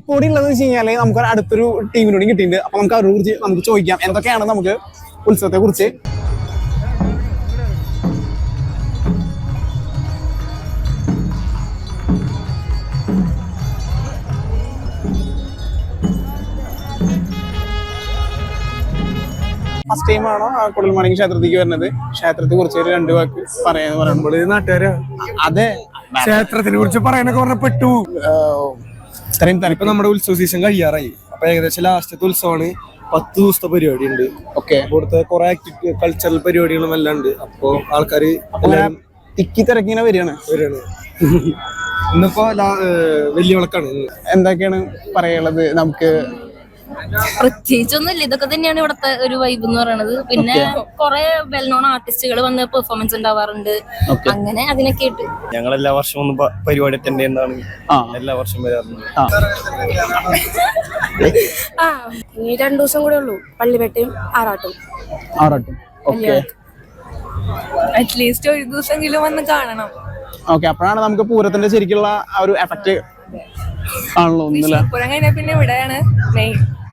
കൂടി ഉള്ളതെന്ന് വെച്ച് കഴിഞ്ഞാല് നമുക്ക് അടുത്തൊരു ടീമിനോടും കിട്ടിയിട്ടുണ്ട്. അപ്പൊ നമുക്ക് അവരോട് കുറിച്ച് നമുക്ക് ചോദിക്കാം എന്തൊക്കെയാണ് നമുക്ക് ഉത്സവത്തെ കുറിച്ച്. ഫസ്റ്റ് ടൈമാണോ കുടൽമാണിക്യം ക്ഷേത്രത്തിലേക്ക് വരുന്നത്? ക്ഷേത്രത്തെ കുറിച്ച് ഒരു 2 വാക്ക് പറയാന്ന് പറയുമ്പോൾ നാട്ടുകാരാ. അതെ, ക്ഷേത്രത്തിനെ കുറിച്ച് പറയാനൊക്കെ പറഞ്ഞപ്പെട്ടു. ഇത്രയും തിരക്ക്. നമ്മുടെ ഉത്സവ സീസൺ കഴിയാറായി. അപ്പൊ ഏകദേശം ലാസ്റ്റത്തെ ഉത്സവമാണ്. 10 ദിവസത്തെ പരിപാടി ഉണ്ട്. ഓക്കെ, ഇവിടുത്തെ കുറെ കൾച്ചറൽ പരിപാടികളും എല്ലാം ഉണ്ട്. അപ്പൊ ആൾക്കാര് തിക്കി തിരക്കിങ്ങനെ വരികയാണ്. ഇന്നിപ്പോ വലിയ വിളക്കാണ്. എന്തൊക്കെയാണ് പറയാനുള്ളത്? നമുക്ക് പ്രത്യേകിച്ചൊന്നുമില്ല, ഇതൊക്കെ തന്നെയാണ് ഇവിടുത്തെ ഒരു വൈബ് എന്ന് പറയുന്നത്. പിന്നെ കുറെ വെൽ നോൺ ആർട്ടിസ്റ്റുകൾ വന്ന് പെർഫോമൻസ് ഉണ്ടാവാറുണ്ട്. അങ്ങനെ അതിനൊക്കെ ആയിട്ട് ഞങ്ങൾ എല്ലാ വർഷവും ഒന്ന് പരിപാടി അറ്റൻഡ് ചെയ്യുന്നതാണ്. എല്ലാ വർഷവും വരാറുണ്ട്. ഇനി 2 ദിവസം കൂടെ ഉള്ളൂ, പള്ളിവേട്ടയും ആറാട്ടും. അറ്റ്ലീസ്റ്റ് ഒരു ദിവസമെങ്കിലും വന്ന് കാണണം. ഓക്കെ, അപ്പോഴാണ് നമുക്ക് പൂരത്തിന്റെ ശരിക്കുള്ള ആ ഒരു എഫക്ട് ആണല്ലോ. ഒന്നുമില്ല, പൂരം കഴിഞ്ഞാൽ പിന്നെ ഇവിടെയാണ് മെയിൻ.